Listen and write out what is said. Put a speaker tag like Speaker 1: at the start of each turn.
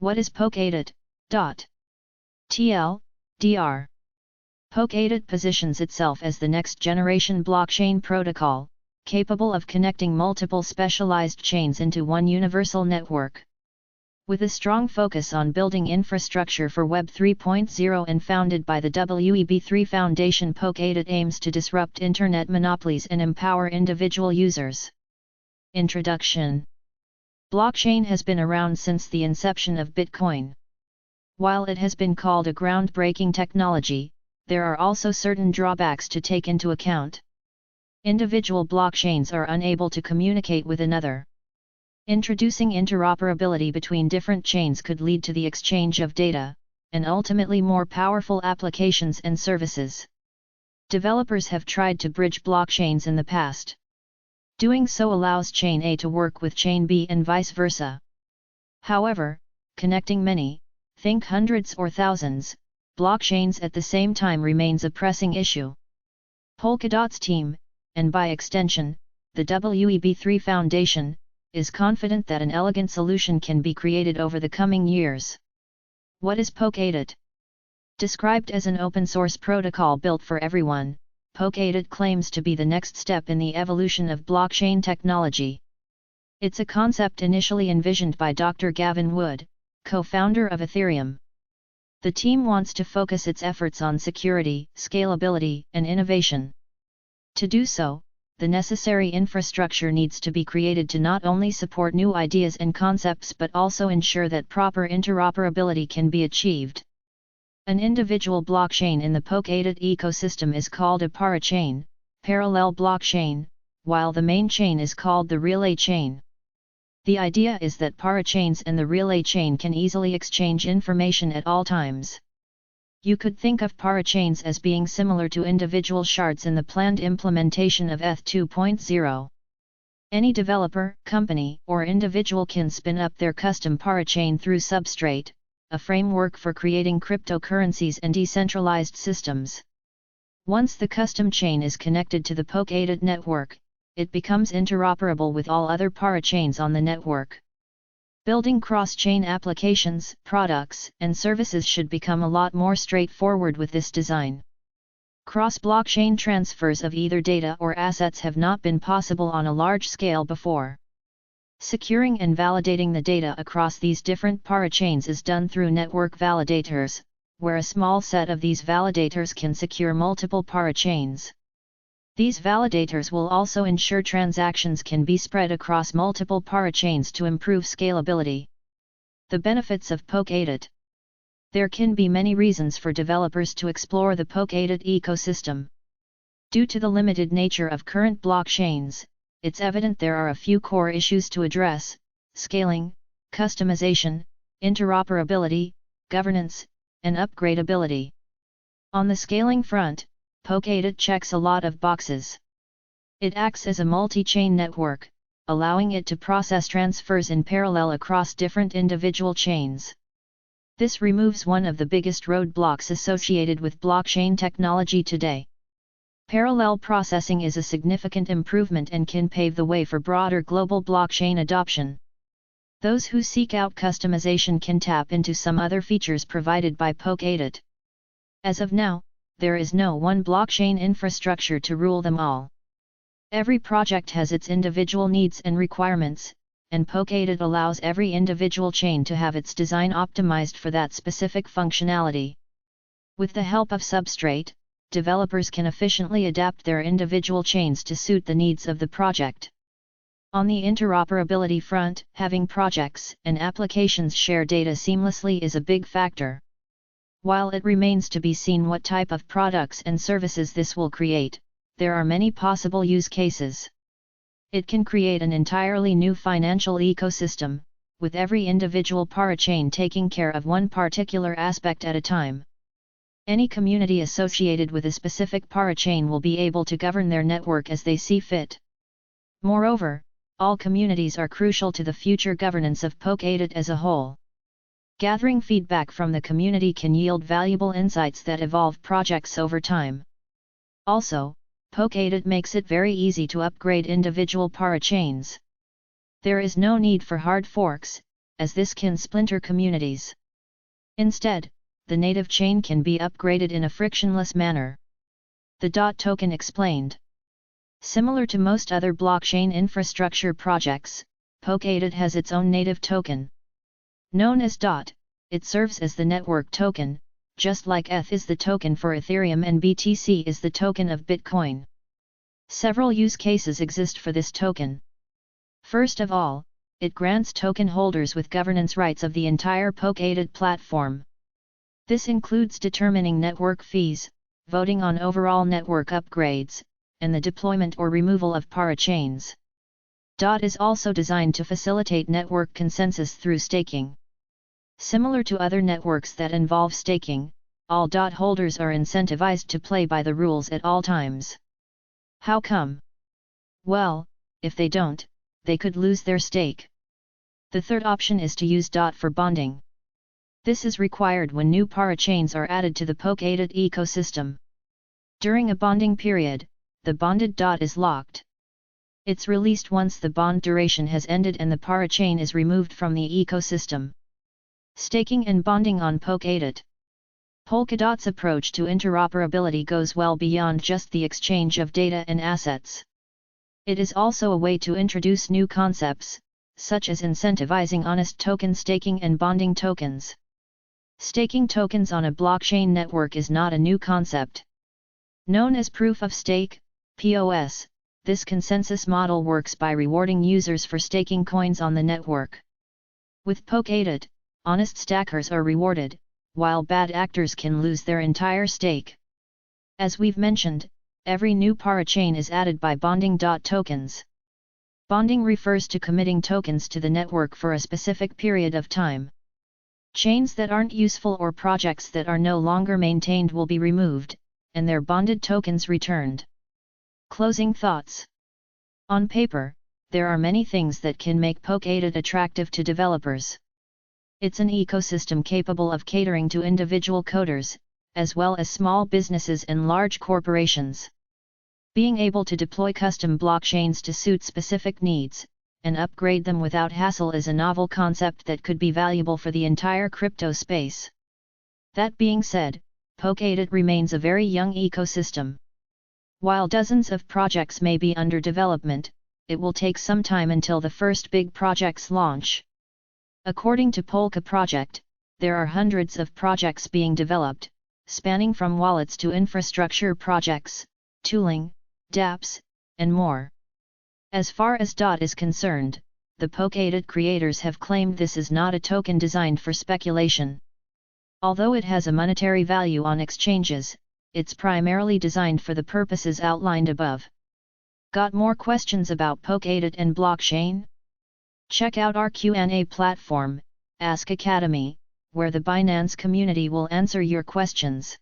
Speaker 1: What is Polkadot DOT? TL.DR. Polkadot positions itself as the next-generation blockchain protocol, capable of connecting multiple specialized chains into one universal network. With a strong focus on building infrastructure for Web 3.0 and founded by the Web3 Foundation, Polkadot aims to disrupt internet monopolies and empower individual users. Introduction. Blockchain has been around since the inception of Bitcoin. While it has been called a groundbreaking technology, there are also certain drawbacks to take into account. Individual blockchains are unable to communicate with another. Introducing interoperability between different chains could lead to the exchange of data, and ultimately more powerful applications and services. Developers have tried to bridge blockchains in the past. Doing so allows Chain A to work with Chain B and vice versa. However, connecting many, think hundreds or thousands, blockchains at the same time remains a pressing issue. Polkadot's team, and by extension, the Web3 Foundation, is confident that an elegant solution can be created over the coming years. What is Polkadot? Described as an open-source protocol built for everyone, Polkadot claims to be the next step in the evolution of blockchain technology. It's a concept initially envisioned by Dr. Gavin Wood, co-founder of Ethereum. The team wants to focus its efforts on security, scalability, and innovation. To do so, the necessary infrastructure needs to be created to not only support new ideas and concepts but also ensure that proper interoperability can be achieved. An individual blockchain in the Polkadot ecosystem is called a parachain, parallel blockchain, while the main chain is called the relay chain. The idea is that parachains and the relay chain can easily exchange information at all times. You could think of parachains as being similar to individual shards in the planned implementation of ETH 2.0. Any developer, company, or individual can spin up their custom parachain through Substrate, a framework for creating cryptocurrencies and decentralized systems. Once the custom chain is connected to the Polkadot network, it becomes interoperable with all other parachains on the network. Building cross-chain applications, products, and services should become a lot more straightforward with this design. Cross-blockchain transfers of either data or assets have not been possible on a large scale before. Securing and validating the data across these different parachains is done through network validators, where a small set of these validators can secure multiple parachains. These validators will also ensure transactions can be spread across multiple parachains to improve scalability. The benefits of Polkadot. There can be many reasons for developers to explore the Polkadot ecosystem. Due to the limited nature of current blockchains, it's evident there are a few core issues to address: scaling, customization, interoperability, governance, and upgradability. On the scaling front, Polkadot checks a lot of boxes. It acts as a multi-chain network, allowing it to process transfers in parallel across different individual chains. This removes one of the biggest roadblocks associated with blockchain technology today. Parallel processing is a significant improvement and can pave the way for broader global blockchain adoption. Those who seek out customization can tap into some other features provided by Polkadot. As of now, there is no one blockchain infrastructure to rule them all. Every project has its individual needs and requirements, and Polkadot allows every individual chain to have its design optimized for that specific functionality. With the help of Substrate, developers can efficiently adapt their individual chains to suit the needs of the project. On the interoperability front, having projects and applications share data seamlessly is a big factor. While it remains to be seen what type of products and services this will create, there are many possible use cases. It can create an entirely new financial ecosystem, with every individual parachain taking care of one particular aspect at a time. Any community associated with a specific parachain will be able to govern their network as they see fit. Moreover, all communities are crucial to the future governance of Polkadot as a whole. Gathering feedback from the community can yield valuable insights that evolve projects over time. Also, Polkadot makes it very easy to upgrade individual parachains. There is no need for hard forks, as this can splinter communities. Instead, the native chain can be upgraded in a frictionless manner. The DOT token explained. Similar to most other blockchain infrastructure projects, Polkadot has its own native token. Known as DOT, it serves as the network token, just like ETH is the token for Ethereum and BTC is the token of Bitcoin. Several use cases exist for this token. First of all, it grants token holders with governance rights of the entire Polkadot platform. This includes determining network fees, voting on overall network upgrades, and the deployment or removal of parachains. DOT is also designed to facilitate network consensus through staking. Similar to other networks that involve staking, all DOT holders are incentivized to play by the rules at all times. How come? Well, if they don't, they could lose their stake. The third option is to use DOT for bonding. This is required when new parachains are added to the Polkadot ecosystem. During a bonding period, the bonded DOT is locked. It's released once the bond duration has ended and the parachain is removed from the ecosystem. Staking and bonding on Polkadot. Polkadot's approach to interoperability goes well beyond just the exchange of data and assets. It is also a way to introduce new concepts, such as incentivizing honest token staking and bonding tokens. Staking tokens on a blockchain network is not a new concept. Known as proof of stake, POS, this consensus model works by rewarding users for staking coins on the network. With Polkadot, honest stackers are rewarded, while bad actors can lose their entire stake. As we've mentioned, every new parachain is added by bonding DOT tokens. Bonding refers to committing tokens to the network for a specific period of time. Chains that aren't useful or projects that are no longer maintained will be removed, and their bonded tokens returned. Closing thoughts. On paper, there are many things that can make Polkadot attractive to developers. It's an ecosystem capable of catering to individual coders, as well as small businesses and large corporations. Being able to deploy custom blockchains to suit specific needs, and upgrade them without hassle is a novel concept that could be valuable for the entire crypto space. That being said, Polkadot remains a very young ecosystem. While dozens of projects may be under development, it will take some time until the first big projects launch. According to Polka Project, there are hundreds of projects being developed, spanning from wallets to infrastructure projects, tooling, dApps, and more. As far as DOT is concerned, the Polkadot creators have claimed this is not a token designed for speculation. Although it has a monetary value on exchanges, it's primarily designed for the purposes outlined above. Got more questions about Polkadot and blockchain? Check out our Q&A platform, Ask Academy, where the Binance community will answer your questions.